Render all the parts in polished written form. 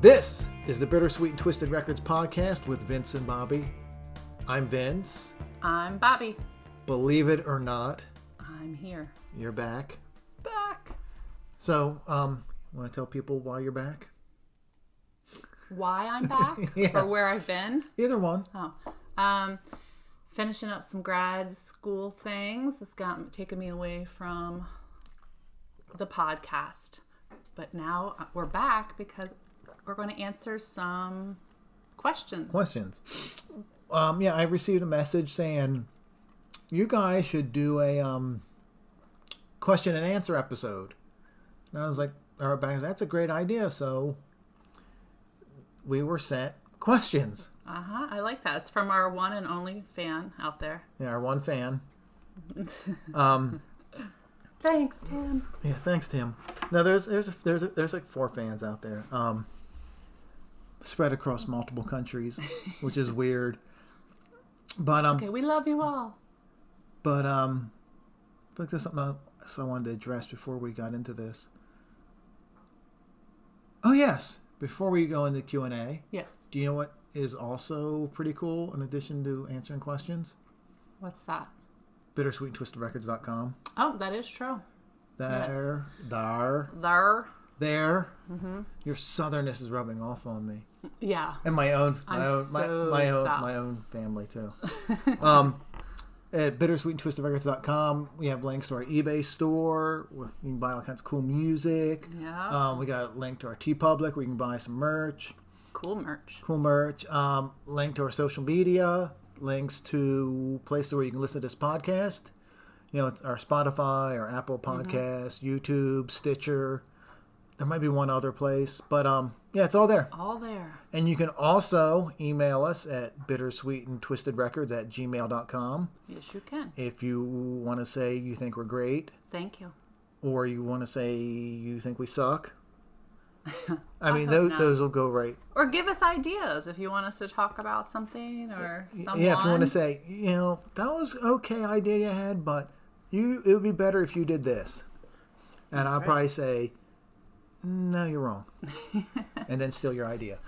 This is the Bittersweet and Twisted Records podcast with Vince and Bobbie. I'm Vince. I'm Bobbie. Believe it or not, I'm here. you're back. Back. So, want to tell people why you're back? Why I'm back? Yeah. Or where I've been? Either one. Finishing up some grad school things. It's taken me away from the podcast. But now we're back because we're going to answer some questions. I received a message saying you guys should do a question and answer episode. And I was like, that's a great idea. So we were sent questions. I like that. It's from our one and only fan out there. Yeah, our one fan. Thanks, Tim. Yeah, thanks, Tim. No, there's like 4 fans out there. Spread across multiple countries, which is weird. But okay, we love you all. But there's something else I wanted to address before we got into this. Oh yes, before we go into Q&A. Yes. Do you know what is also pretty cool in addition to answering questions? What's that? BittersweetandTwistedRecords.com. Oh, that is true. There. Mm-hmm. Your southernness is rubbing off on me. Yeah. And my own family too. At BittersweetandTwistedRecords.com, we have links to our eBay store where you can buy all kinds of cool music. Yeah. We got a link to our TeePublic where you can buy some merch. Cool merch. Link to our social media. Links to places where you can listen to this podcast. You know, it's our Spotify, our Apple Podcast, YouTube, Stitcher. There might be one other place, but it's all there. All there. And you can also email us at bittersweetandtwistedrecords@gmail.com. Yes, you can. If you want to say you think we're great. Thank you. Or you want to say you think we suck. I mean, those will go right. Or give us ideas if you want us to talk about something or someone. Yeah, if you want to say, that was okay idea you had, but it would be better if you did this. And I'll probably say, no, you're wrong. And then steal your idea.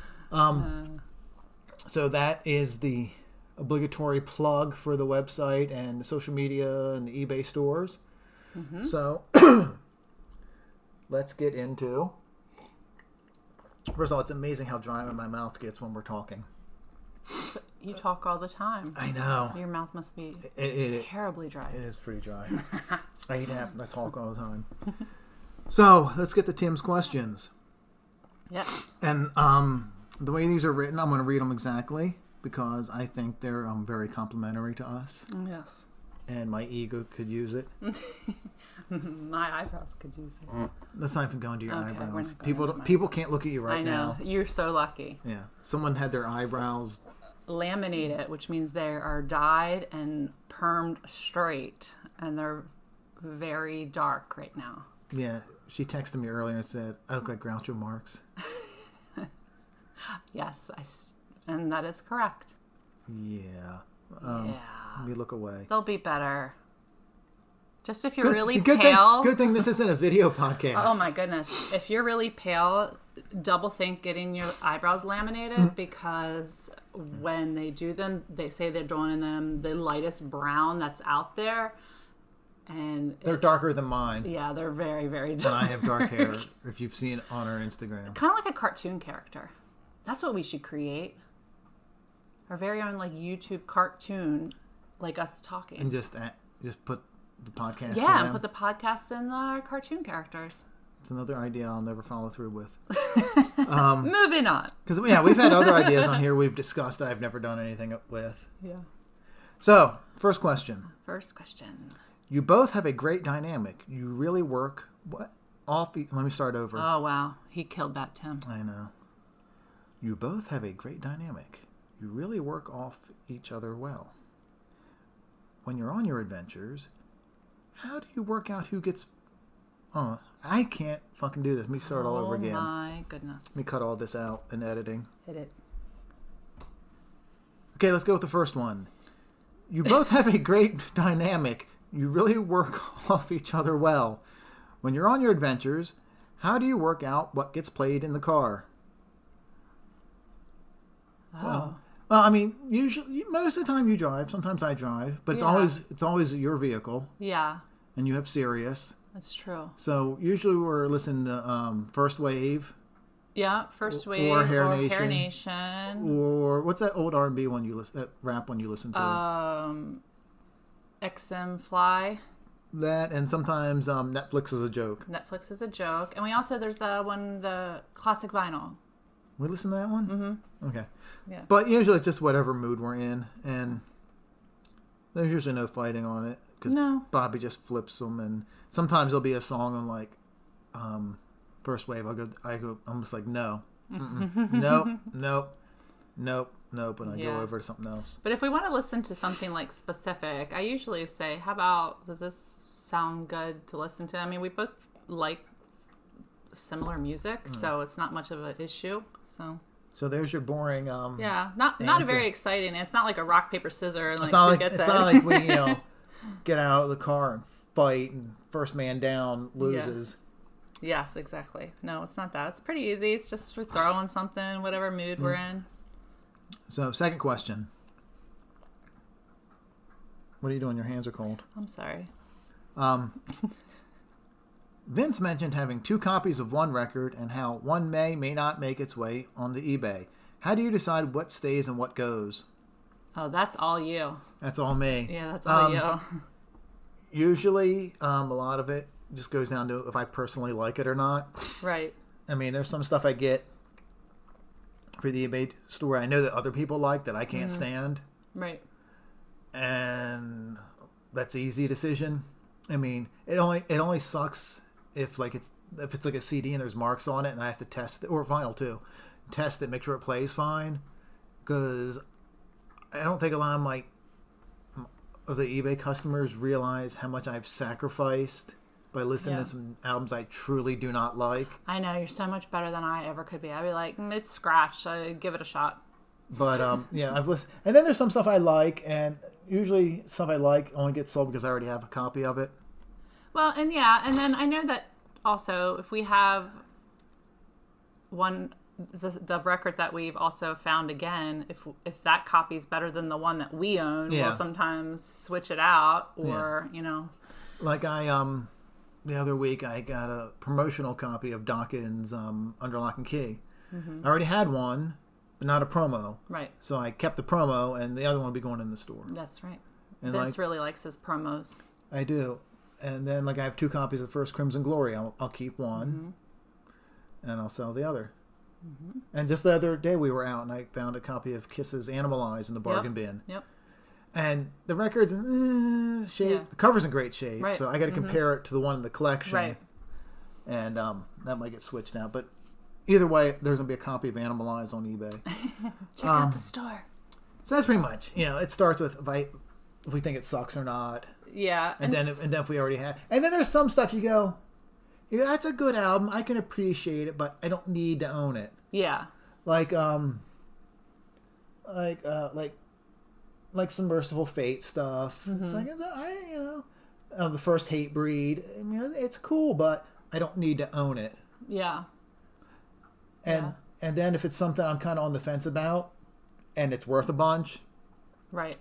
So that is the obligatory plug for the website and the social media and the eBay stores. Mm-hmm. So let's get into... First of all, it's amazing how dry my mouth gets when we're talking. But you talk all the time. I know. So your mouth must be terribly dry. It is pretty dry. I hate having to talk all the time. So, let's get to Tim's questions. Yes. And the way these are written, I'm going to read them exactly because I think they're very complimentary to us. Yes. And my ego could use it. My eyebrows could use it. Let's not even go into your eyebrows. People can't look at you right now. I know. You're so lucky. Yeah. Someone had their eyebrows laminated, which means they are dyed and permed straight. And they're very dark right now. Yeah. She texted me earlier and said, I look like Groucho Marx. Yes. And that is correct. Yeah. Let me look away. They'll be better. Just if you're really pale. Good thing this isn't a video podcast. Oh my goodness. If you're really pale, double think getting your eyebrows laminated because when they do them, they say they're doing them the lightest brown that's out there. And they're darker than mine. Yeah, they're very, very dark. And I have dark hair, if you've seen it on our Instagram. Kind of like a cartoon character. That's what we should create. Our very own YouTube cartoon, like us talking. And just put the podcast in. Yeah, and put the podcast in the cartoon characters. It's another idea I'll never follow through with. Moving on. Because we've had other ideas on here we've discussed that I've never done anything with. Yeah. So, first question. You both have a great dynamic. You really work off. Let me start over. Oh, wow. He killed that, Tim. I know. You both have a great dynamic. You really work off each other well. When you're on your adventures, how do you work out who gets... Oh, I can't fucking do this. Let me start all over again. Oh, my goodness. Let me cut all this out in editing. Hit it. Okay, let's go with the first one. You both have a great dynamic. You really work off each other well. When you're on your adventures, how do you work out what gets played in the car? Well, I mean, usually most of the time you drive. Sometimes I drive, but it's always your vehicle, Yeah, and you have Sirius. that's true. So usually we're listening to First Wave Yeah, First Wave or Hair Hair Nation. Nation. Or what's that old R&B one you listen? That rap one you listen to? XM Fly. That, and sometimes Netflix is a joke. Netflix is a joke. And there's the classic vinyl. We listen to that one? Mm-hmm. Okay. Yeah. But usually it's just whatever mood we're in, and there's usually no fighting on it because Bobbie just flips them, and sometimes there'll be a song on like First Wave. I'm just like nope, nope, and I go over to something else. But if we want to listen to something like specific, I usually say, how about, does this sound good to listen to? I mean, we both like similar music, so it's not much of an issue. So there's your boring. Not a very exciting. It's not like a rock paper scissors. Like, it's not like we get out of the car and fight and first man down loses. Yeah. Yes, exactly. No, it's not that. It's pretty easy. It's just we're throwing something, whatever mood we're in. So, second question. What are you doing? Your hands are cold. I'm sorry. Vince mentioned having 2 copies of one record and how one may not make its way onto eBay. How do you decide what stays and what goes? Oh, that's all you. That's all me. Yeah, that's all you. Usually, a lot of it just goes down to if I personally like it or not. Right. I mean, there's some stuff I get for the eBay store I know that other people like that I can't stand. Right. And that's an easy decision. I mean, it only sucks if it's like a CD and there's marks on it and I have to test it, or vinyl too, test it, make sure it plays fine, because I don't think a lot of the eBay customers realize how much I've sacrificed by listening to some albums I truly do not like. I know, you're so much better than I ever could be. I'd be like, it's scratched, so give it a shot. But I've listened, and then there's some stuff I like, and usually stuff I like only gets sold because I already have a copy of it. Well, and then I know that also if we have the record that we've also found again, if that copy is better than the one that we own, we'll sometimes switch it out, or like the other week I got a promotional copy of Dawkins Under Lock and Key. I already had one, but not a promo. Right. So I kept the promo, and the other one will be going in the store. That's right. And Vince really likes his promos. I do. And then I have 2 copies of First Crimson Glory. I'll keep one, and I'll sell the other. And just the other day we were out, and I found a copy of Kiss's Animalize in the bargain bin. Yep. And the record's in shape. Yeah. The cover's in great shape, right. So I got to compare it to the one in the collection. Right. And that might get switched out. But either way, there's going to be a copy of Animalize on eBay. Check out the store. So that's pretty much, it starts with if we think it sucks or not. Yeah. And then if we already have. And then there's some stuff you go, that's a good album. I can appreciate it, but I don't need to own it. Yeah. Like some Merciful Fate stuff. It's like, the first Hate Breed. I mean, it's cool, but I don't need to own it. Yeah. And then if it's something I'm kind of on the fence about, and it's worth a bunch, right,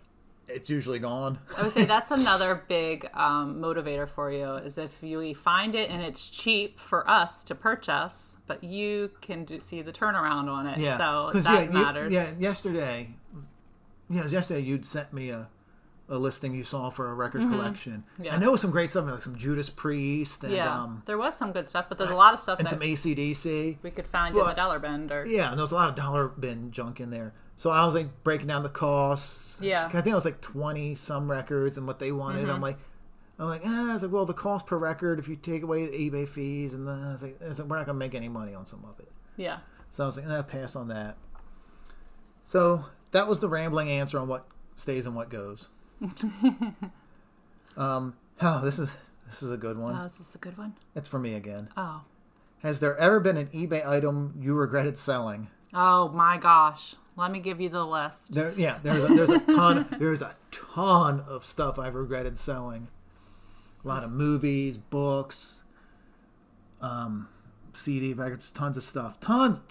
it's usually gone. I would say that's another big motivator for you, is if you find it and it's cheap for us to purchase, but you can see the turnaround on it. Yeah. So that matters. Yesterday you'd sent me a listing you saw for a record collection. Yeah. I know some great stuff, like some Judas Priest. And, there was some good stuff, but there's a lot of stuff. And some AC/DC. We could find in the dollar bin. Yeah, and there was a lot of dollar bin junk in there. So I was breaking down the costs. Yeah. I think it was 20 some records and what they wanted. I'm like, well, the cost per record, if you take away the eBay fees, and I was like, we're not gonna make any money on some of it. Yeah. So I was like, pass on that. So that was the rambling answer on what stays and what goes. This is a good one. Oh, is this a good one? It's for me again. Oh. Has there ever been an eBay item you regretted selling? Oh my gosh. Let me give you the list. There's a ton of stuff I've regretted selling. A lot of movies, books, CD records, tons of stuff. Tons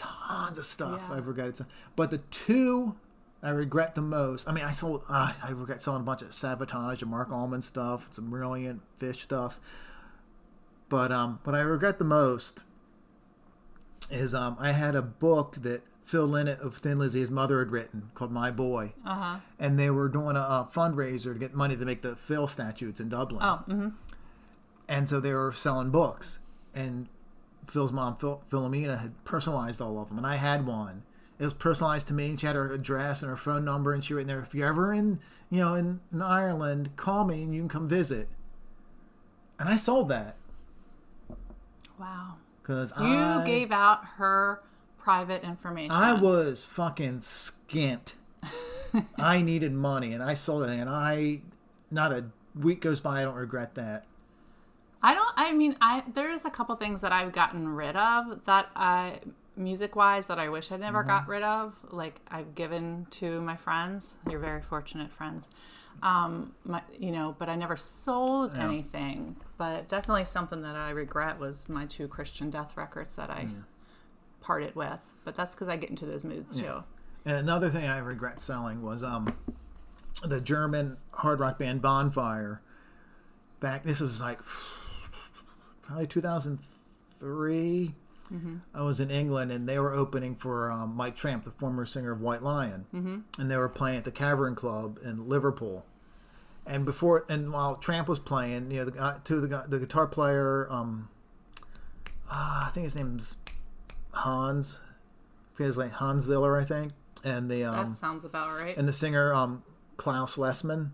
of stuff I've regretted selling. But the 2 I regret the most. I mean, I regret selling a bunch of Sabotage and Mark Allman stuff, some brilliant Fish stuff. But what I regret the most is I had a book that Phil Lynott of Thin Lizzy, his mother, had written called My Boy. Uh-huh. And they were doing a fundraiser to get money to make the Phil statues in Dublin. Oh, mm-hmm. And so they were selling books. And Phil's mom, Philomena, had personalized all of them. And I had one. It was personalized to me. And she had her address and her phone number. And she wrote in there, if you're ever in Ireland, call me and you can come visit. And I sold that. Wow. Because you gave out her private information. I was fucking skint. I needed money, and I sold it. And not a week goes by I don't regret that. There's a couple things that I've gotten rid of that music-wise that I wish I never got rid of. Like I've given to my friends. You're very fortunate friends. But I never sold anything. But definitely something that I regret was my 2 Christian Death records that I parted with. But that's because I get into those moods too. And another thing I regret selling was the German hard rock band Bonfire. This was like probably 2003. Mm-hmm. I was in England and they were opening for Mike Tramp, the former singer of White Lion, and they were playing at the Cavern Club in Liverpool. And while Tramp was playing, the guitar player, I think his name's Hans. His name Hans Ziller, I think, and that sounds about right. And the singer Klaus Lessman,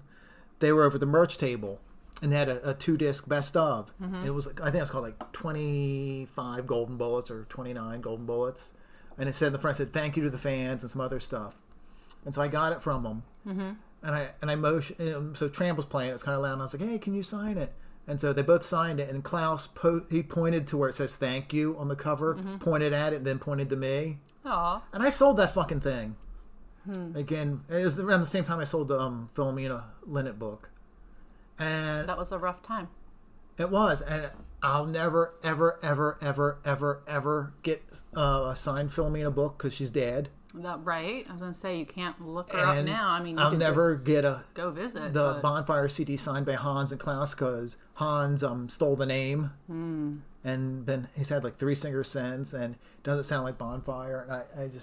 they were over at the merch table. And they had a 2-disc best of. Mm-hmm. It was, I think it was called like 25 Golden Bullets or 29 Golden Bullets. And it said in the front, thank you to the fans and some other stuff. And so I got it from them. Mm-hmm. And I motioned, so Tramp was playing, it was kind of loud, and I was like, hey, can you sign it? And so they both signed it, and Klaus, he pointed to where it says thank you on the cover, pointed at it, and then pointed to me. Aww. And I sold that fucking thing. Again, it was around the same time I sold the Philomena Lynott book. And that was a rough time. It was, and I'll never, ever, ever, ever, ever, ever get a signed Philomena book because she's dead. Right? I was going to say, you can't look her up now. I mean, I'll never get go visit the Bonfire CD signed by Hans and Klaus because Hans stole the name, and then he's had like 3 singers since, and it doesn't sound like Bonfire. And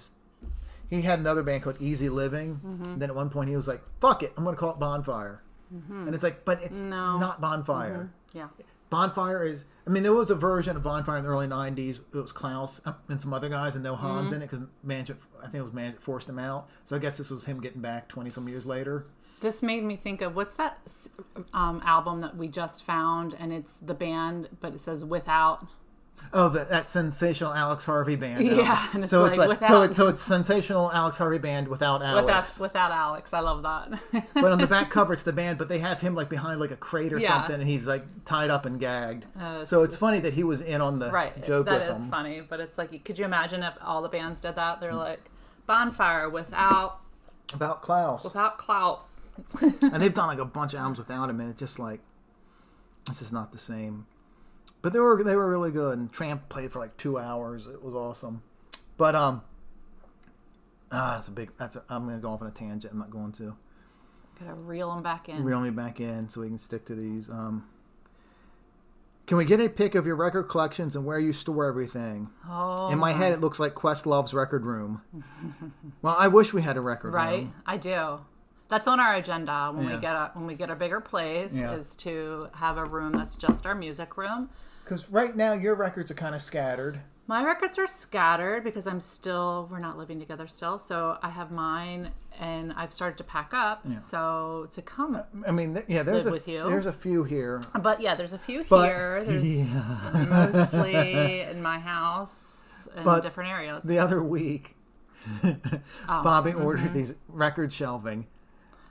he had another band called Easy Living. And then at one point he was like, "Fuck it, I'm going to call it Bonfire." And it's like, but it's not Bonfire. Yeah. Bonfire is, I mean, there was a version of Bonfire in the early 90s. It was Klaus and some other guys and no Hans in it because I think it was Management forced him out. So I guess this was him getting back 20-some years later. This made me think of, what's that album that we just found? And it's the band, but it says Without. Oh, that sensational Alex Harvey band. Yeah, and so it's sensational Alex Harvey band without Alex. Without Alex, I love that. But on the back cover, it's the band, but they have him like behind like a crate or something, and he's like tied up and gagged. So it's funny that he was in on the joke with them. That is funny, but it's like, could you imagine if all the bands did that? They're like Bonfire without Klaus. Without Klaus. And they've done like a bunch of albums without him, and it's just like, it's just not the same. But they were really good, and Tramp played for like 2 hours. It was awesome. But I'm gonna go off on a tangent. I'm not going to. Gotta reel them back in. Reel me back in so we can stick to these. Can we get a pic of your record collections and where you store everything? Oh, in my head, it looks like Questlove's record room. Well, I wish we had a record room. Right, I do. That's on our agenda when we get a bigger place is to have a room that's just our music room. Because right now your records are kind of scattered. My records are scattered because we're not living together still. So I have mine and I've started to pack up. Yeah. So to come there's a few here. But there's a few here. There's mostly in my house in different areas. The other week, Bobbie ordered these record shelving.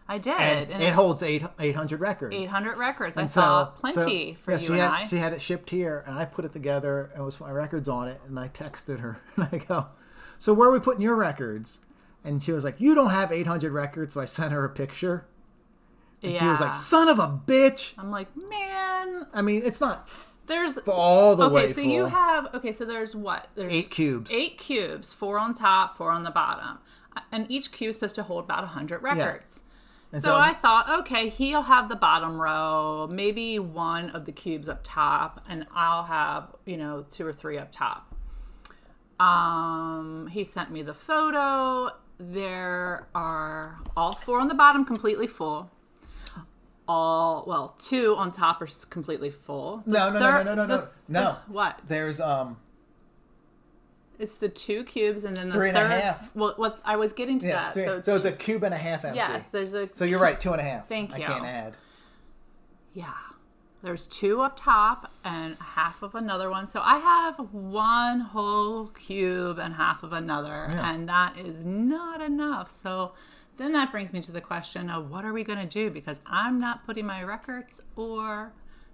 I did. And it holds 800 records. 800 records. I saw plenty for you and I. She had it shipped here, and I put it together, and it was my records on it, and I texted her, and I go, so where are we putting your records? And she was like, you don't have 800 records, so I sent her a picture. And she was like, son of a bitch! I'm like, man. I mean, it's not there's all the way full. So there's what? There's 8 cubes. 8 cubes, 4 on top, 4 on the bottom. And each cube is supposed to hold about 100 records. And So I thought, okay, he'll have the bottom row, maybe one of the cubes up top, and I'll have, 2 or 3 up top. He sent me the photo. There are all 4 on the bottom completely full. 2 on top are completely full. No. What? There's It's the 2 cubes and then the 3 third. and a half. Well, what I was getting to that. So it's a cube and a half empty. Yes, there's a. So you're right, 2 and a half. Thank you. I can't add. Yeah. There's 2 up top and half of another one. So I have 1 whole cube and half of another. Yeah. And that is not enough. So then that brings me to the question of what are we going to do? Because I'm not putting my records or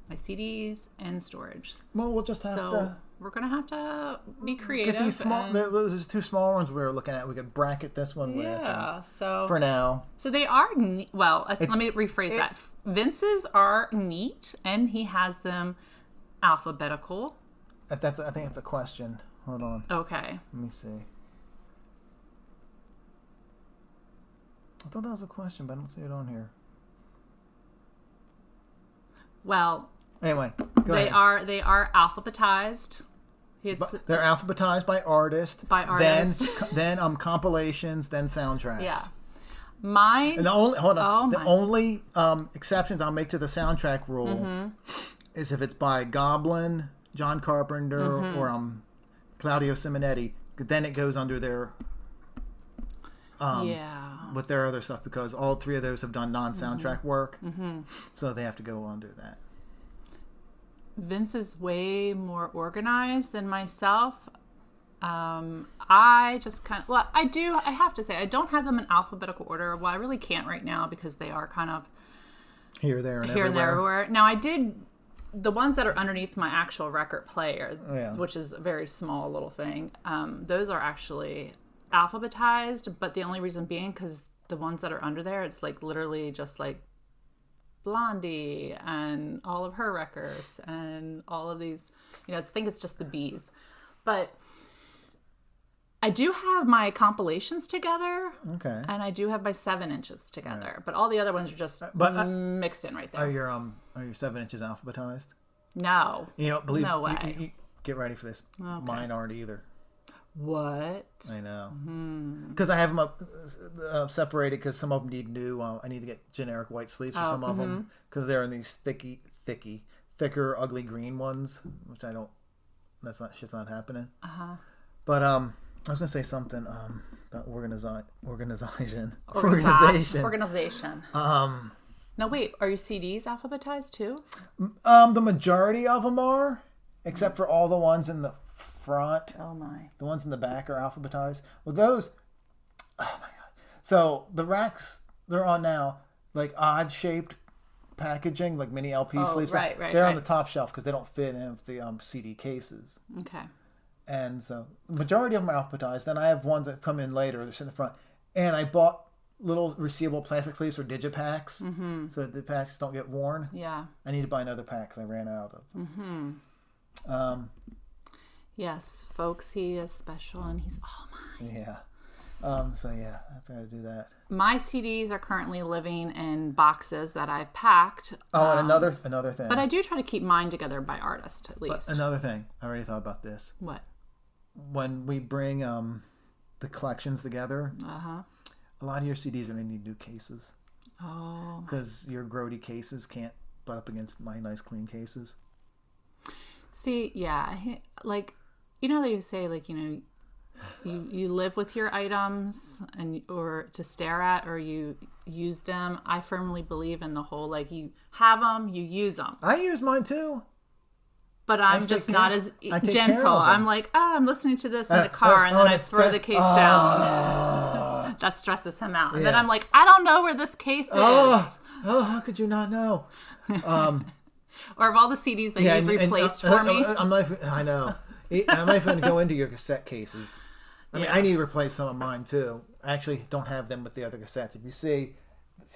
my CDs in storage. Well, we'll just have to. We're going to have to be creative. Get these small. There's 2 smaller ones we were looking at. We could bracket this one with. Yeah. So for now. So they are neat. Well, let me rephrase that. Vince's are neat, and he has them alphabetical. I think it's a question. Hold on. Okay. Let me see. I thought that was a question, but I don't see it on here. Well. Anyway, they are alphabetized. They're alphabetized by artist. Then compilations, then soundtracks. Yeah. Mine. And the only exceptions I'll make to the soundtrack rule is if it's by Goblin, John Carpenter, or Claudio Simonetti. Then it goes under their with their other stuff because all 3 of those have done non-soundtrack work, so they have to go under that. Vince is way more organized than myself. I just kind of, I have to say, I don't have them in alphabetical order. Well, I really can't right now because they are kind of here, there, and everywhere. Now, I did, the ones that are underneath my actual record player, which is a very small little thing, those are actually alphabetized, but the only reason being because the ones that are under there, it's like literally just like Blondie and all of her records and all of these, I think it's just the B's. But I do have my compilations together. Okay. And I do have my 7 inches together. Right. But all the other ones are just mixed in right there. Are your 7 inches alphabetized? No. No way. You get ready for this. Okay. Mine aren't either. What? I know. Because I have them up separated because some of them need new. I need to get generic white sleeves for some of them because they're in these thicker, ugly green ones, which I don't. Shit's not happening. But I was gonna say something about organization. Now wait, are your CDs alphabetized too? The majority of them are, except for all the ones in the front. Oh my. The ones in the back are alphabetized. Well, those. Oh my god. So the racks they're on now, like odd shaped packaging, like mini LP sleeves. Right. They're on the top shelf because they don't fit in the CD cases. Okay. And so the majority of them are alphabetized. Then I have ones that come in later. They're sitting in the front. And I bought little resealable plastic sleeves for digipacks so that the packs don't get worn. Yeah. I need to buy another pack because I ran out of. Yes, folks, he is special and he's all mine. Yeah. So yeah, that's how to do that. My CDs are currently living in boxes that I've packed. And another thing. But I do try to keep mine together by artist, at least. But another thing. I already thought about this. What? When we bring the collections together, a lot of your CDs are going to need new cases. Oh. Because your grody cases can't butt up against my nice clean cases. See, yeah. Like, they say, like, you live with your items or to stare at or you use them. I firmly believe in the whole, like, you have them, you use them. I use mine too. But I'm just not as gentle. I'm like, I'm listening to this in the car, and then I throw the case down. That stresses him out. And then I'm like, I don't know where this case is. How could you not know? Or of all the CDs that you've replaced for me. I know. I'm not even going to go into your cassette cases. I mean, I need to replace some of mine too. I actually don't have them with the other cassettes. If you see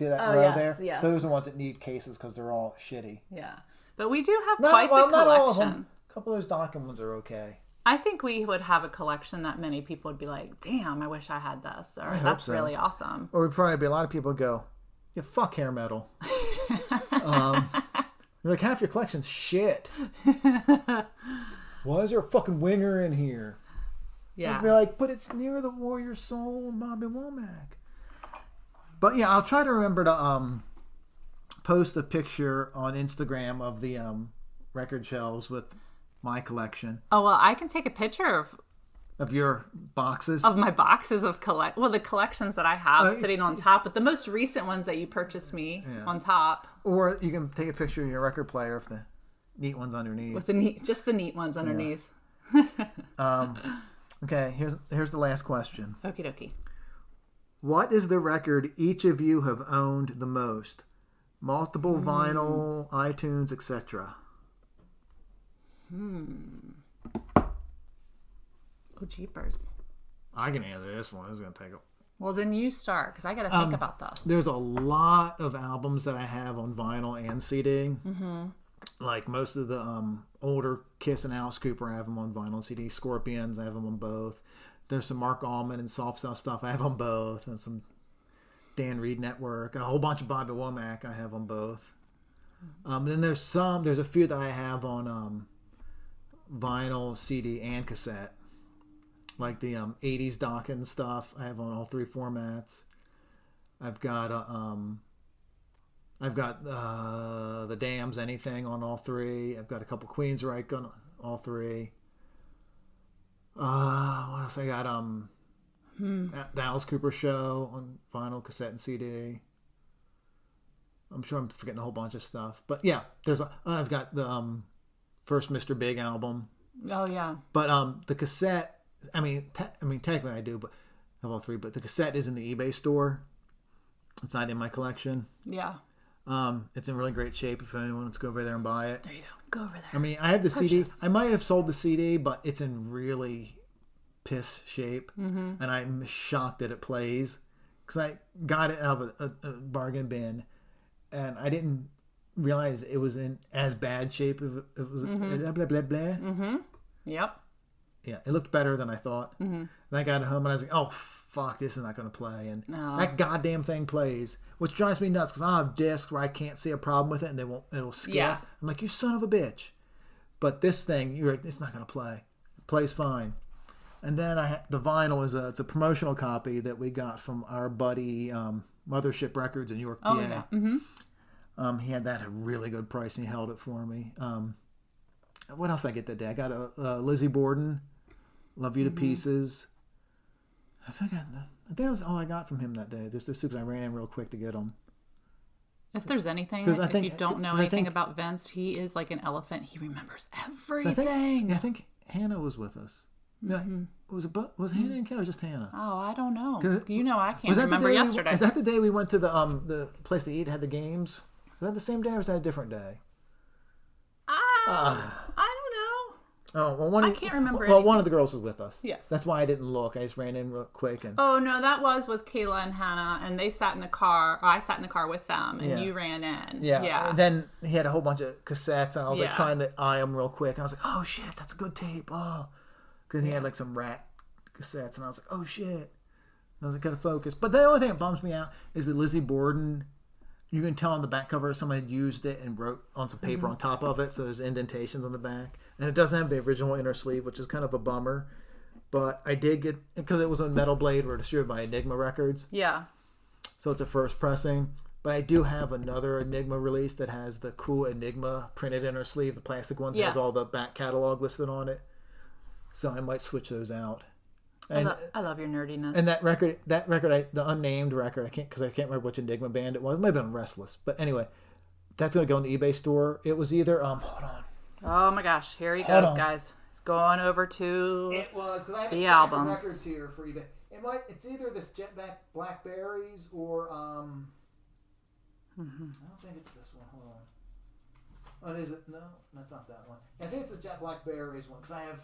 that row there? Yes. Those are the ones that need cases because they're all shitty. Yeah. But we do have quite the collection. Not all of them. A couple of those Dockin ones are okay. I think we would have a collection that many people would be like, damn, I wish I had this. Or hope that's so. really awesome. Or would probably be a lot of people go, yeah, fuck hair metal. You're like, half your collection's shit. Why is there a fucking winger in here? Yeah. I'd be like, but it's near the Warrior Soul and Bobby Womack. But yeah, I'll try to remember to post a picture on Instagram of the record shelves with my collection. Oh, well, I can take a picture Of your boxes? of my boxes of the collections that I have sitting on top, but the most recent ones that you purchased me on top. Or you can take a picture of your record player of the neat ones underneath. With just the neat ones underneath. Okay, here's the last question. Okie dokie. What is the record each of you have owned the most? Multiple vinyl, iTunes, etc. Oh, jeepers. I can answer this one. This is going to take a... Well, then you start, because I got to think about this. There's a lot of albums that I have on vinyl and CD. Mm-hmm. Like most of the older Kiss and Alice Cooper, I have them on vinyl and CD. Scorpions, I have them on both. There's some Mark Allman and Soft Cell stuff, I have on both. And some Dan Reed Network. And a whole bunch of Bobby Womack, I have on both. Then there's a few that I have on vinyl, CD, and cassette. Like the 80s Dawkins stuff, I have on all three formats. I've got the Damns Anything on all three. I've got a couple Queensryche on all three. What else I got? The Alice Cooper Show on vinyl, cassette, and CD. I'm sure I'm forgetting a whole bunch of stuff, but yeah, I've got the first Mr. Big album. Oh yeah. But the cassette. I mean, technically I do, but I have all three. But the cassette is in the eBay store. It's not in my collection. Yeah. It's in really great shape. If anyone wants to go over there and buy it, There you go. Go over there. I mean, I have the CD. I might have sold the CD, but it's in really piss shape, and I'm shocked that it plays because I got it out of a bargain bin, and I didn't realize it was in as bad shape. It was blah blah blah blah. Yep. Yeah, it looked better than I thought. And I got home and I was like, oh, fuck, this is not going to play. And that goddamn thing plays, which drives me nuts because I have discs where I can't see a problem with it and it'll skip. Yeah. I'm like, you son of a bitch. But this thing, it's not going to play. It plays fine. And then the vinyl it's a promotional copy that we got from our buddy Mothership Records in York, PA. Oh, yeah. He had that at a really good price and he held it for me. What else did I get that day? I got a Lizzie Borden, Love You to Pieces. I think that was all I got from him that day. There's two because I ran in real quick to get them. If there's anything, if you don't know anything about Vince, he is like an elephant. He remembers everything. I think Hannah was with us. Was Hannah and Kelly or just Hannah? Oh, I don't know. You know, I can't Was that remember the day yesterday. Is that the day we went to the place to eat, had the games? Was that the same day or was that a different day? I don't know. Oh, well, I can't remember Well, one of the girls was with us. Yes. That's why I didn't look. I just ran in real quick. Oh, no, that was with Kayla and Hannah, and they sat in the car. Or I sat in the car with them, and you ran in. Yeah. And then he had a whole bunch of cassettes, and I was like Yeah. trying to eye them real quick. And I was like, oh, shit, that's a good tape. Oh. Because he had like some Rat cassettes, and I was like, oh, shit. And I was like, gotta focus. But the only thing that bums me out is that Lizzie Borden, you can tell on the back cover somebody had used it and wrote on some paper on top of it, so there's indentations on the back. And it doesn't have the original inner sleeve, which is kind of a bummer. But I did get, because it was on Metal Blade, or distributed by Enigma Records. Yeah. So it's a first pressing. But I do have another Enigma release that has the cool Enigma printed inner sleeve. The plastic ones has all the back catalog listed on it. So I might switch those out. And I love your nerdiness. And that record, the unnamed record, I can't remember which Enigma band it was. It might have been Restless. But anyway, that's going to go in the eBay store. It was either, hold on. Oh my gosh, here he goes, guys. He's going over to It was, because I have the a stack of albums. records here for eBay. It's either this Jetback Blackberries or, I don't think it's this one. Hold on. Oh, is it? No, that's not that one. I think it's the Jet Blackberries one, because I have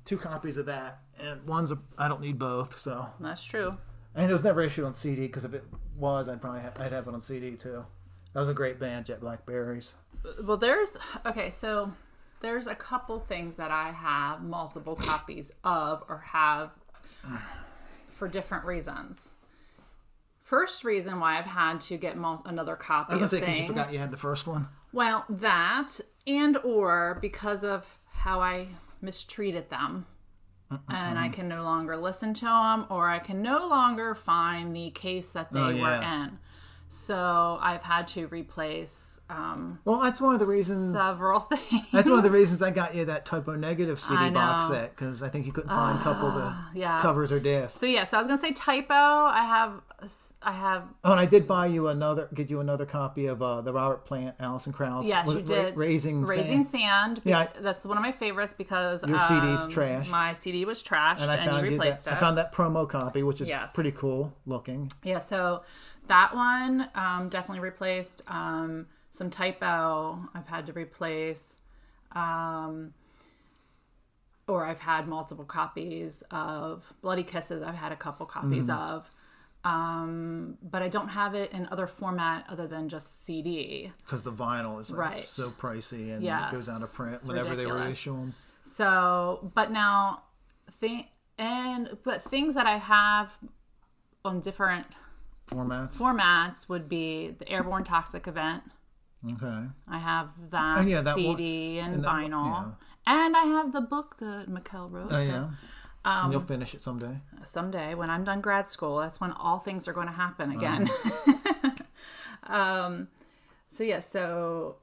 2 copies of that, and I don't need both, so. That's true. And it was never issued on CD, because if it was, I'd have it on CD too. That was a great band, Jet Blackberries. Well, so There's a couple things that I have multiple copies of or have for different reasons. First reason why I've had to get another copy of things. I was going to say, because you forgot you had the first one. Well, that and or because of how I mistreated them. And I can no longer listen to them, or I can no longer find the case that they were in. So I've had to replace well, that's one of the reasons. Several things. That's one of the reasons I got you that Typo Negative CD box set, because I think you couldn't find a couple of the covers or discs. So so I was gonna say Typo. I have. Oh, and I did buy you get you another copy of the Robert Plant, Alison Krauss. Yes, you did. Raising Sand. Yeah, that's one of my favorites because your CD's trashed. My CD was trashed, and you replaced it. I found that promo copy, which is pretty cool looking. Yeah, so that one definitely replaced. Some Typo I've had to replace. Or I've had multiple copies of Bloody Kisses. I've had a couple copies of. But I don't have it in other format other than just CD. Because the vinyl is so pricey and it goes out of print whenever they reissue them. So, but now, things that I have on different formats would be the Airborne Toxic Event. Okay. I have that, CD and vinyl. And I have the book that Mikkel wrote. Oh, yeah. And you'll finish it someday? Someday. When I'm done grad school, that's when all things are going to happen again. So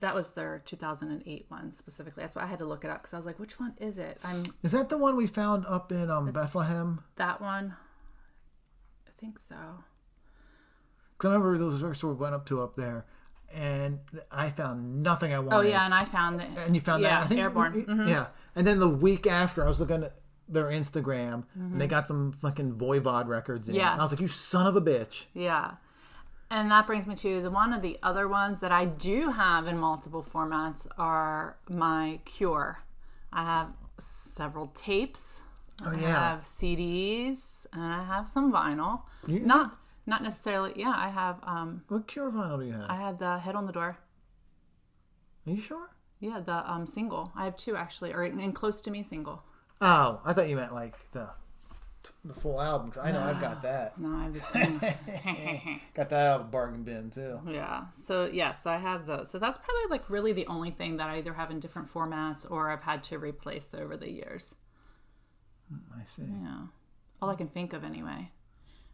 that was their 2008 one specifically. That's why I had to look it up, because I was like, which one is it? Is that the one we found up in Bethlehem? That one? I think so. Because I remember those first we went up there. And I found nothing I wanted. Oh, yeah, and I found that. And you found that? I think, Airborne. Mm-hmm. Yeah. And then the week after, I was looking at their Instagram, and they got some fucking Voivod records in. Yeah. And I was like, you son of a bitch. Yeah. And that brings me to one of the other ones that I do have in multiple formats are my Cure. I have several tapes. Oh, I have CDs, and I have some vinyl. Not necessarily. Yeah, I have. What Cure vinyl do you have? I have the Head on the Door. Are you sure? Yeah, the single. I have two actually, or in Close to Me single. Oh, I thought you meant like the full album. Cause I know I've got that. No, I have the single. Got that out of a bargain bin too. Yeah. So I have those. So that's probably like really the only thing that I either have in different formats or I've had to replace over the years. I see. Yeah. All I can think of anyway.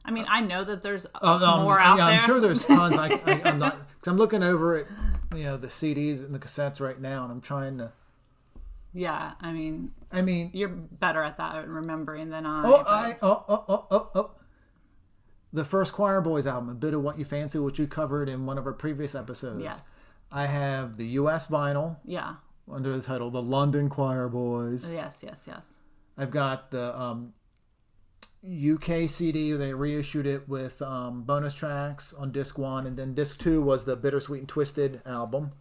I mean, I know that there's more out there. I'm sure there's tons. I'm not, because I'm looking over at the CDs and the cassettes right now, and I'm trying to. Yeah, I mean, you're better at that and remembering than I. The first Choir Boys album, A Bit of What You Fancy, which you covered in one of our previous episodes. Yes. I have the U.S. vinyl. Yeah. Under the title The London Choir Boys. Yes. I've got the UK CD. They reissued it with bonus tracks on disc 1, and then disc 2 was the Bittersweet and Twisted album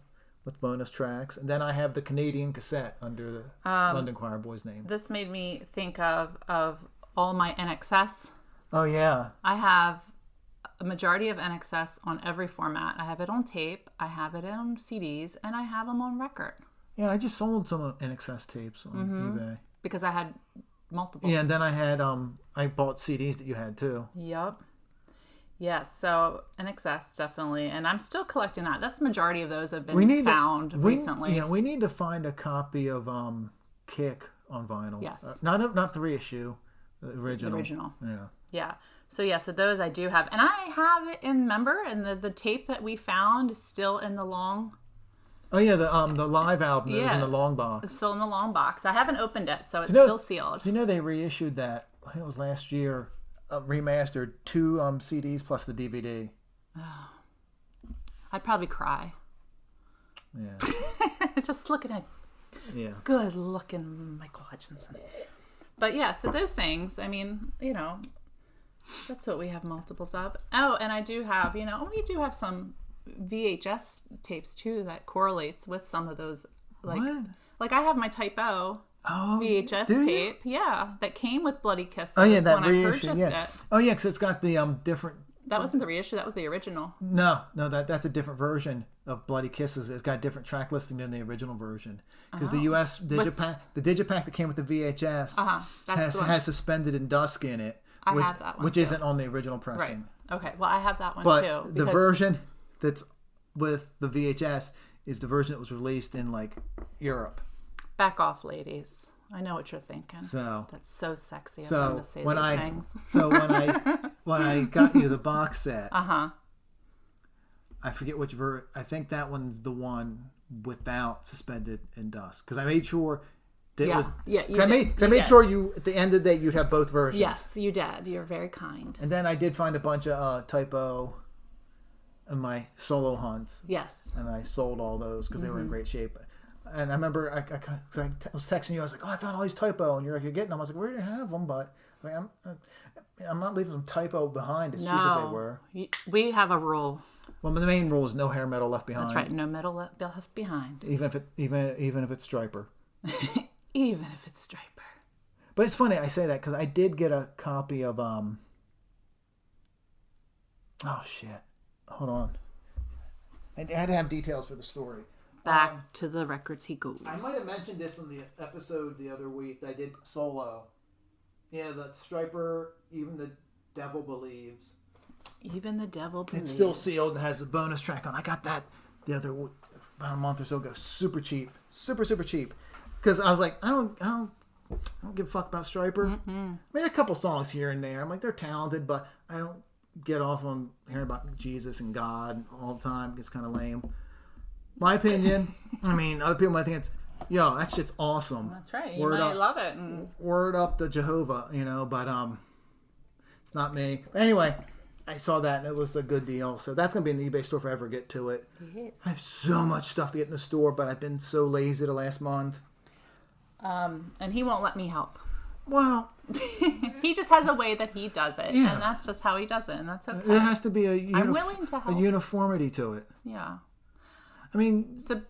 with bonus tracks, and then I have the Canadian cassette under the London Choir Boys name. This made me think of all my NXS. Oh yeah, I have a majority of NXS on every format. I have it on tape, I have it on CDs, and I have them on record. Yeah, I just sold some NXS tapes on eBay because I had multiple. Yeah, and then I had I bought CDs that you had too. Yep. Yes, so NXS definitely, and I'm still collecting that. That's the majority of those have been found recently. Yeah, we need to find a copy of Kick on vinyl. Yes, not the reissue, the original. The original. Yeah. So those I do have, and I have it in the tape that we found is still in the long. Oh yeah, the live album that was in the long box. It's still in the long box. I haven't opened it, so it's still sealed. Do you know they reissued that? I think it was last year. Remastered 2 CDs plus the DVD. Oh, I'd probably cry. Yeah. Just looking at good looking Michael Hutchinson. But yeah, so those things, I mean, that's what we have multiples of. Oh, and I do have, we do have some VHS tapes too that correlates with some of those. Like I have my Typo VHS tape, that came with Bloody Kisses. Oh yeah, that when I purchased it. Oh yeah, because it's got the different That wasn't the reissue. That was the original. No, that's a different version of Bloody Kisses. It's got a different track listing than the original version. Because the U.S. Digipack, the Digipack that came with the VHS has Suspended in Dusk in it. I have that one, which too. Isn't on the original pressing. Right. Okay. Well, I have that one, but too. But the version that's with the VHS is the version that was released in, like, Europe. Back off, ladies. I know what you're thinking. So that's so sexy of them to say these things. So when I got you the box set, I forget which I think that one's the one without Suspended in Dusk, because I made sure that it was. Yeah, I made sure you at the end of the day you'd have both versions. Yes, you did. You're very kind. And then I did find a bunch of typo in my solo hunts. Yes. And I sold all those because they were in great shape. And I remember I was texting you. I was like, "Oh, I found all these typo," and you're like, "You're getting them." I was like, "Where do you have them?" But like, I'm not leaving them typo behind as cheap as they were. We have a rule. Well, the main rule is no hair metal left behind. That's right, no metal left behind. Even if it's Striper. Even if it's Striper. But it's funny I say that because I did get a copy of Oh shit! Hold on. I had to have details for the story. Back to the records he goes. I might have mentioned this in the episode the other week that I did solo. Yeah, the Striper, Even the Devil Believes. Even the Devil Believes. It's still sealed and has a bonus track on. I got that the other about a month or so ago. Super cheap. Super cheap. Because I was like, I don't give a fuck about Striper. I made a couple songs here and there. I'm like, they're talented, but I don't get off on hearing about Jesus and God all the time. It's kind of lame. My opinion. I mean, other people might think that shit's awesome. That's right. You might love it. Word up to Jehovah, but it's not me. But anyway, I saw that and it was a good deal. So that's going to be in the eBay store if I ever get to it. It is. I have so much stuff to get in the store, but I've been so lazy the last month. And he won't let me help. Well, he just has a way that he does it, and that's just how he does it, and that's okay. There has to be I'm willing to help. A uniformity to it. Yeah. I mean, so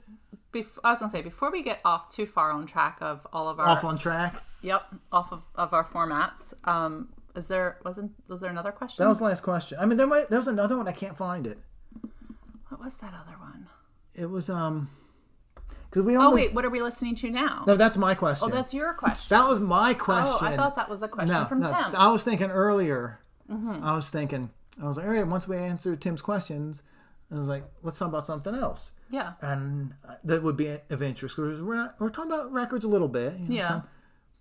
I was gonna say, before we get off too far on track of all of our on track. Yep, off of our formats. Was there another question? That was the last question. I mean, there was another one. I can't find it. What was that other one? It was because we only. Oh wait, what are we listening to now? No, that's my question. Oh, that's your question. That was my question. Oh, I thought that was a question from Tim. I was thinking earlier. I was like, all right, once we answer Tim's questions, I was like, let's talk about something else. Yeah. And that would be of interest because we're talking about records a little bit.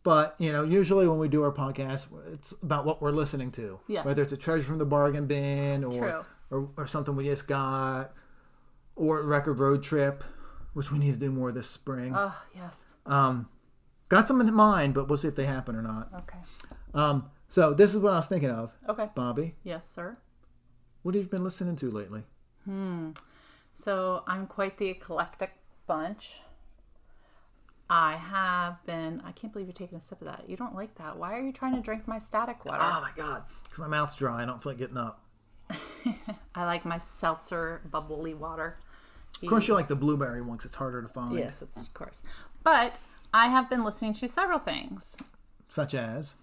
But usually when we do our podcast, it's about what we're listening to. Yes. Whether it's a treasure from the bargain bin or something we just got, or a record road trip, which we need to do more this spring. Oh yes. Got some in mind, but we'll see if they happen or not. Okay. So this is what I was thinking of. Okay. Bobbie. Yes, sir. What have you been listening to lately? So I'm quite the eclectic bunch. I can't believe you're taking a sip of that. You don't like that. Why are you trying to drink my static water? Oh my God. Because my mouth's dry. I don't feel like getting up. I like my seltzer bubbly water. Of course you like the blueberry one because it's harder to find. Yes, it's of course. But I have been listening to several things. Such as?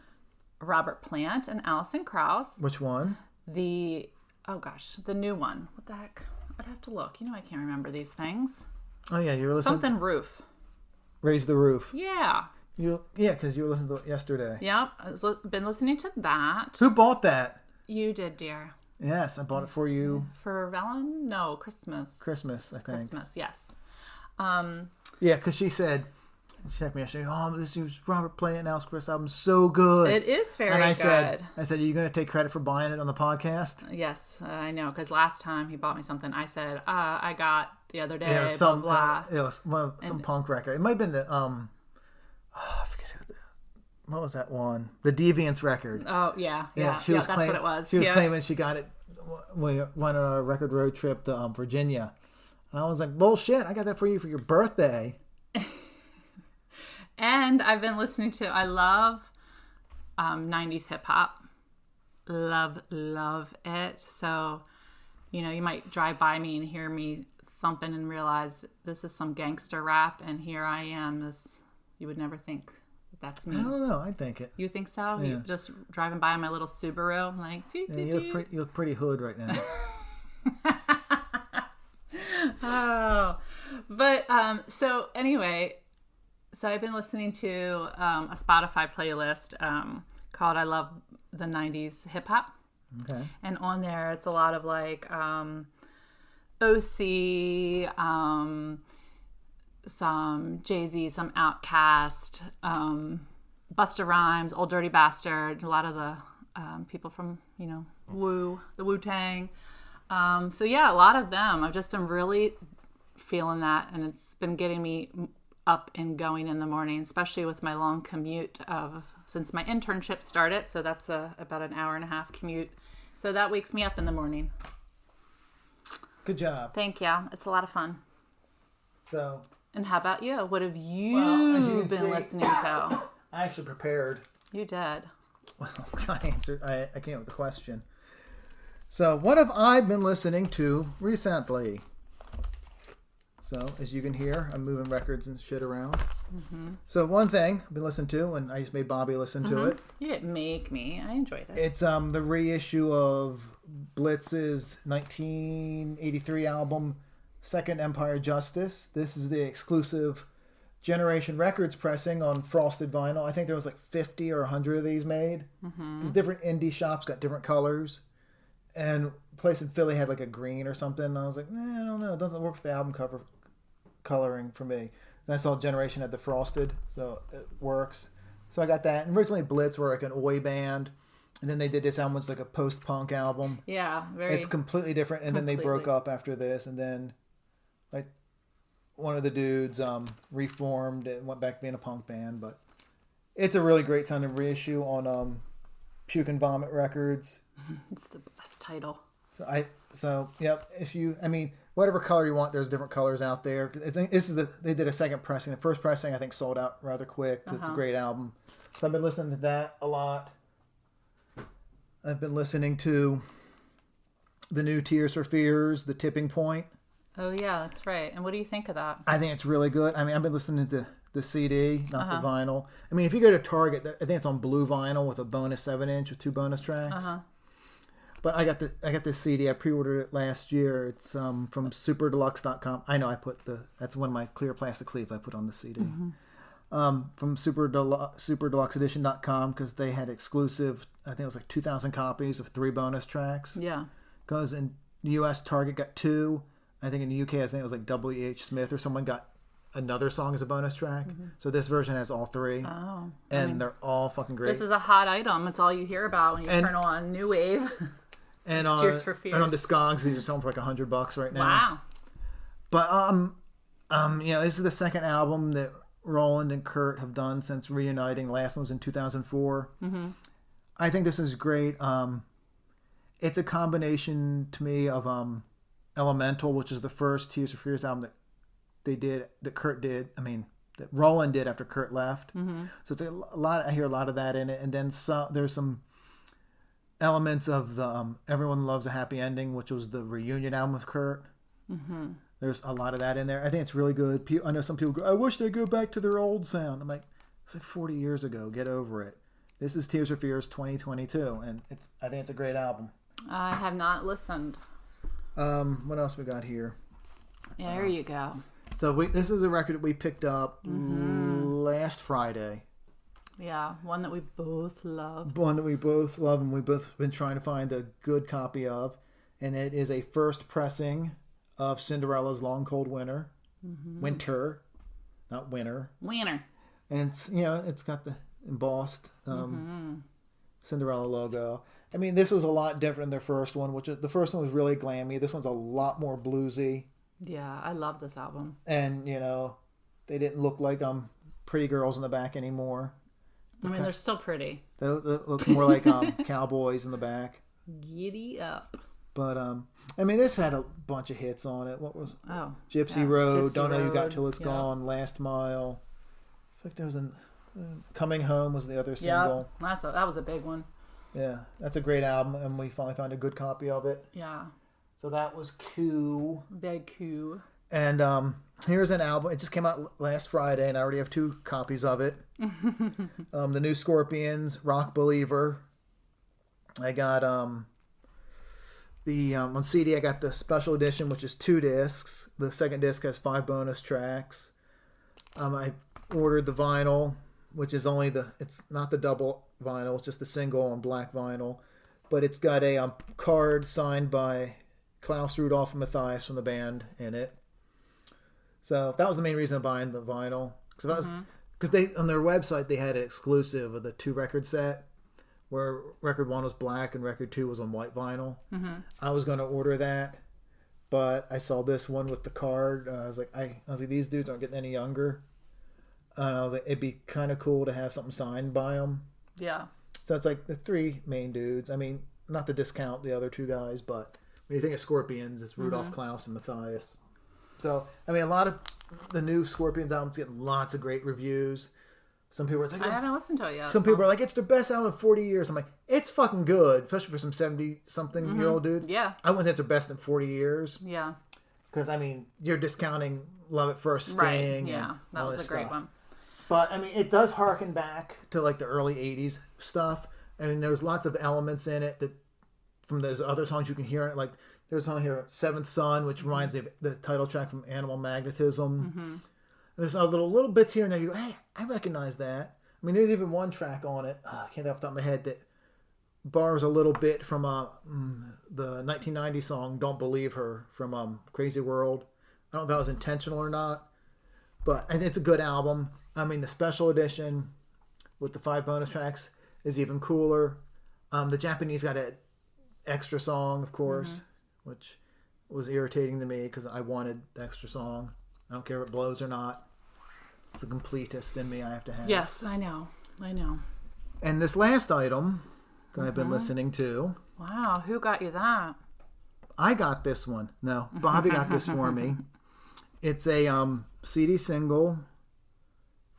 Robert Plant and Alison Krauss. Which one? The new one. What the heck? I'd have to look. I can't remember these things. Oh yeah, you were listening. Something Roof. Raise the Roof. Yeah. Because you were listening to it yesterday. Yep, I've been listening to that. Who bought that? You did, dear. Yes, I bought it for you. For Valen? No, Christmas. Christmas, I think. Christmas, yes. Yeah, because she said, she checked me yesterday, this is Robert Plant and Alison Krauss album, so good. It is very good. And I said, are you going to take credit for buying it on the podcast? Yes, I know, because last time he bought me something, I said, I got the other day, it was blah, blah. It was some punk record. It might have been the, I forget what was that one? The Deviants record. Oh, yeah. That's what it was. She was claiming she got it when we went on a record road trip to Virginia. And I was like, bullshit, I got that for you for your birthday. And I've been listening to, I love 90s hip hop. Love it. So, you might drive by me and hear me thumping and realize this is some gangster rap. And here I am, you would never think That's I me. don't know. I think it. You think so? Yeah. You just driving by my little Subaru, like. Doo, Yeah, doo, doo. you look pretty hood right now. Oh, but so anyway, so I've been listening to a Spotify playlist called "I Love the '90s Hip Hop," Okay. and on there it's a lot of like OC, some Jay-Z, some Outkast, Busta Rhymes, Old Dirty Bastard, a lot of the people from the Wu-Tang. So yeah, a lot of them. I've just been really feeling that, and it's been getting me up and going in the morning, especially with my long commute since my internship started. So that's about an hour and a half commute. So that wakes me up in the morning. Good job. Thank you. It's a lot of fun. So, And how about you? What have as you can been see, listening to? I actually prepared. You did. Well, 'cause I came up with a question. So, what have I been listening to recently? So, as you can hear, I'm moving records and shit around. Mm-hmm. So, one thing I've been listening to, and I just made Bobbie listen to it. You didn't make me. I enjoyed it. It's the reissue of Blitz's 1983 album, Second Empire Justice. This is the exclusive Generation Records pressing on frosted vinyl. I think there was like 50 or 100 of these made. Because different indie shops got different colors. And a place in Philly had like a green or something. And I was like, I don't know. It doesn't work with the album cover coloring for me. And I saw Generation had the frosted, so it works. So I got that. And originally Blitz were like an oi band. And then they did this album, which is like a post-punk album. Yeah, very. It's completely different. And then they broke up after this. And then like one of the dudes reformed and went back to being a punk band. But it's a really great sounding reissue on Puke and Vomit Records. It's the best title. So yep. Whatever color you want, there's different colors out there. I think they did a second pressing. The first pressing I think sold out rather quick. It's a great album. So I've been listening to that a lot. I've been listening to the new Tears for Fears, The Tipping Point. Oh yeah, that's right. And what do you think of that? I think it's really good. I mean, I've been listening to the CD, not the vinyl. I mean, if you go to Target, I think it's on blue vinyl with a bonus 7-inch with 2 bonus tracks. But I got this CD. I pre-ordered it last year. It's from superdeluxe.com. I know that's one of my clear plastic sleeves I put on the CD. From superdeluxeedition.com because they had exclusive, I think it was like 2,000 copies of 3 bonus tracks. Yeah. Because in the U.S., Target got 2. I think in the U.K., I think it was like W.H. Smith or someone got another song as a bonus track. So this version has all 3. Oh. And they're all fucking great. This is a hot item. It's all you hear about when you turn on New Wave. And Tears for Fears. And on Discogs, these are selling for like $100 right now. Wow. But this is the second album that Roland and Kurt have done since reuniting. Last one was in 2004. I think this is great. It's a combination to me of Elemental, which is the first Tears for Fears album that Kurt did. I mean, that Roland did after Kurt left. So it's a lot. I hear a lot of that in it, and then there's some elements of the Everyone Loves a Happy Ending, which was the reunion album with Kurt. There's a lot of that in there. I think it's really good. I know some people go, I wish they'd go back to their old sound. I'm like, it's like 40 years ago. Get over it. This is Tears for Fears 2022, and I think it's a great album. I have not listened. What else we got here? Yeah, there you go. So this is a record that we picked up last Friday. Yeah, one that we both love. One that we both love, and we've both been trying to find a good copy of. And it is a first pressing of Cinderella's Long Cold Winter. Winter, not winter. Winter. And it's got the embossed Cinderella logo. I mean, this was a lot different than their first one, the first one was really glammy. This one's a lot more bluesy. Yeah, I love this album. And, they didn't look like pretty girls in the back anymore. I mean, they're still pretty. They look more like cowboys in the back. Giddy up. But, this had a bunch of hits on it. What was Gypsy yeah, Road, Gypsy Don't Know You Got Road, Till It's Gone, Last Mile. I think there was Coming Home was the other single. Yeah, that was a big one. Yeah, that's a great album, and we finally found a good copy of it. Yeah. So that was cool. Very cool. And here's an album. It just came out last Friday, and I already have 2 copies of it. The new Scorpions, Rock Believer. I got on CD. I got the special edition, which is 2 discs. The second disc has 5 bonus tracks. I ordered the vinyl, which is only it's not the double vinyl, it's just the single on black vinyl, but it's got a card signed by Klaus, Rudolph, and Matthias from the band in it. So that was the main reason of buying the vinyl, because they on their website they had an exclusive of the 2 record set, where record 1 was black and record 2 was on white vinyl. I was going to order that, but I saw this one with the card. I was like, these dudes aren't getting any younger. I was like, it'd be kind of cool to have something signed by them. Yeah. So it's like the 3 main dudes. I mean, not to discount the other 2 guys, but when you think of Scorpions, it's Rudolph, Klaus, and Matthias. So, I mean, a lot of the new Scorpions albums get lots of great reviews. Some people are like, I haven't listened to it yet. Some people are like, it's their best album in 40 years. I'm like, it's fucking good, especially for some 70-something-year-old dudes. Yeah. I wouldn't say it's their best in 40 years. Yeah. Because, I mean, you're discounting Love at First Sting. Right. Yeah, that was a great stuff. one. But, I mean, it does harken back to, like, the early 80s stuff. I mean, there's lots of elements in it that, from those other songs you can hear it. Like, there's a song here, Seventh Son, which reminds me of the title track from Animal Magnetism. There's a little bits here and there. You go, hey, I recognize that. I mean, there's even one track on it, I can't think off the top of my head, that borrows a little bit from the 1990 song Don't Believe Her from Crazy World. I don't know if that was intentional or not, but I think it's a good album. I mean, the special edition with the 5 bonus tracks is even cooler. The Japanese got an extra song, of course, which was irritating to me because I wanted the extra song. I don't care if it blows or not. It's the completist in me I have to have. Yes, I know. And this last item that I've been listening to. Wow, who got you that? I got this one. No, Bobby got this for me. It's a CD single.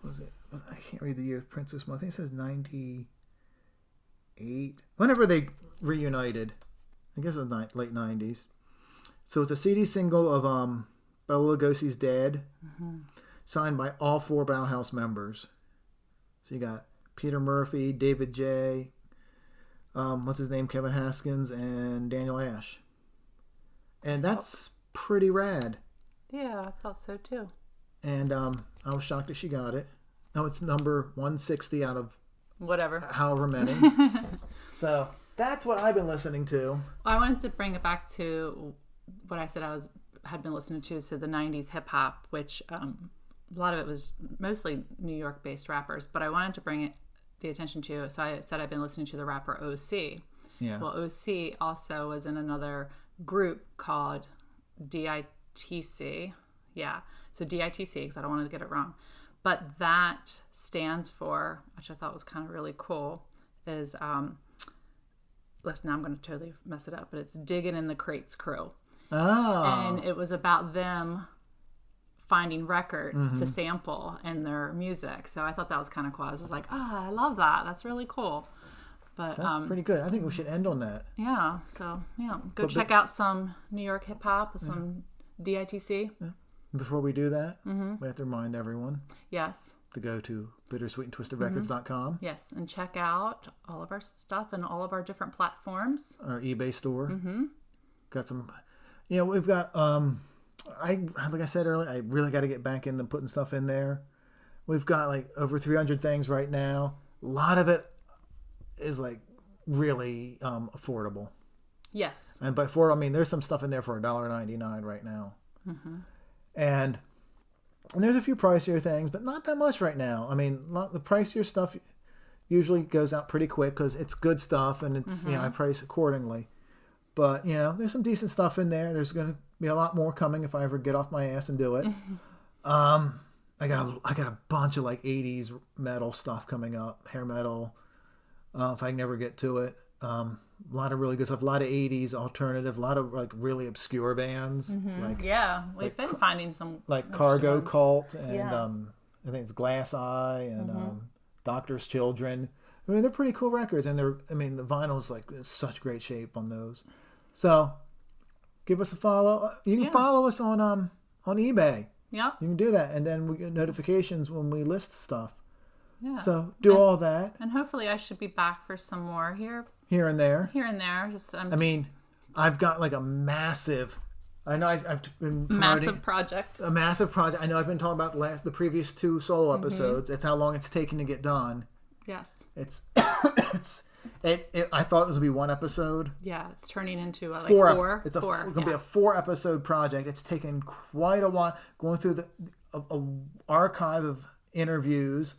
What was it? I can't read the year. Princess Month. I think it says 98. Whenever they reunited. I guess it was late 90s. So it's a CD single of Bela Lugosi's Dead. Signed by all 4 Bauhaus members. So you got Peter Murphy, David J., what's his name, Kevin Haskins, and Daniel Ash. And that's pretty rad. Yeah, I thought so too. And I was shocked that she got it. Oh, it's number 160 out of whatever, however many. So that's what I've been listening to. I wanted to bring it back to what I said had been listening to, so the 90s hip hop, which a lot of it was mostly New York based rappers, but I wanted to bring the attention to, so I said I've been listening to the rapper OC. Yeah. Well, OC also was in another group called DITC. Yeah. So DITC, because I don't want to get it wrong. But that stands for, which I thought was kind of really cool, is, now I'm going to totally mess it up, but it's Digging in the Crates Crew. Oh. And it was about them finding records to sample in their music. So I thought that was kind of cool. I was just like, I love that. That's really cool. But that's pretty good. I think we should end on that. Yeah. So, yeah. Go check out some New York hip hop with some DITC. Yeah. Before we do that, we have to remind everyone. Yes. To go to bittersweetandtwistedrecords.com. Yes. And check out all of our stuff and all of our different platforms. Our eBay store. Got some, we've got, like I said earlier, I really got to get back into putting stuff in there. We've got like over 300 things right now. A lot of it is like really affordable. Yes. And by affordable, I mean there's some stuff in there for $1.99 right now. And there's a few pricier things, but not that much right now. I mean, the pricier stuff usually goes out pretty quick because it's good stuff and it's I price accordingly. But there's some decent stuff in there. There's going to be a lot more coming if I ever get off my ass and do it. I got a bunch of like 80s metal stuff coming up, hair metal. If I can never get to it, a lot of really good stuff. A lot of 80s alternative. A lot of like really obscure bands. Like we've been finding some like Cargo ones. Cult and I think it's Glass Eye and Doctor's Children. I mean, they're pretty cool records, and the vinyl's like in such great shape on those. So, give us a follow. You can follow us on on eBay. Yep. You can do that, and then we get notifications when we list stuff. Yeah. So do all that. And hopefully I should be back for some more here and there. Just I mean, I've got like a massive. I know I've been massive project. A massive project. I know I've been talking about the previous 2 solo episodes. It's how long it's taken to get done. Yes. It's I thought it was gonna be 1 episode. Yeah, it's turning into like 4. It's four. Gonna be a 4 episode project. It's taken quite a while going through a archive of interviews.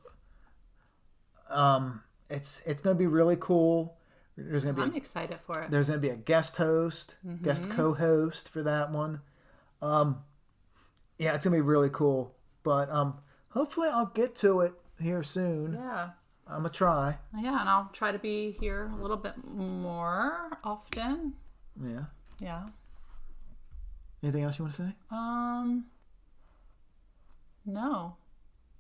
It's gonna be really cool. I'm excited for it. There's gonna be a guest host, guest co-host for that one. Yeah, it's gonna be really cool. But hopefully I'll get to it here soon. Yeah. I'm gonna try. Yeah, and I'll try to be here a little bit more often. Yeah. Yeah. Anything else you want to say? No.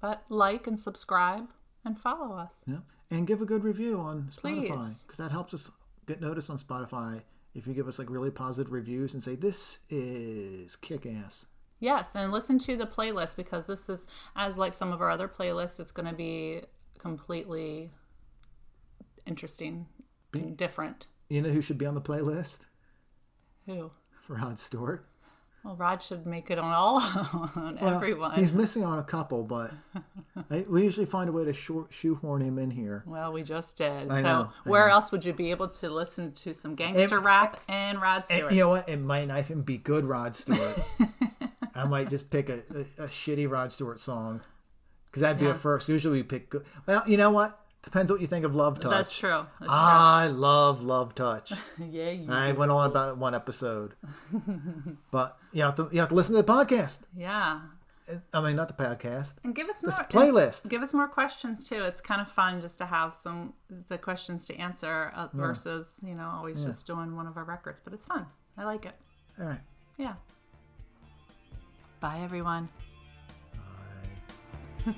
But like and subscribe and follow us. Yeah. And give a good review on Spotify. Please. Because that helps us get noticed on Spotify if you give us like really positive reviews and say, this is kick-ass. Yes, and listen to the playlist because this is, as like some of our other playlists, it's going to be completely interesting and different. You know who should be on the playlist? Who? Rod Stewart. Well, Rod should make it on everyone. He's missing on a couple, but we usually find a way to shoehorn him in here. Well, we just did. I know. Where else would you be able to listen to some gangster rap and Rod Stewart? You know what? It might not even be good Rod Stewart. I might just pick a shitty Rod Stewart song. Because that'd be a first. Usually we pick good. Well, you know what? Depends what you think of Love Touch. That's true. I love Love Touch. Yeah, I went on about 1 episode. But you have to listen to the podcast. Yeah. I mean, not the podcast. And give us this more playlist. Give us more questions too. It's kind of fun just to have the questions to answer versus always just doing one of our records. But it's fun. I like it. All right. Yeah. Bye, everyone. Bye.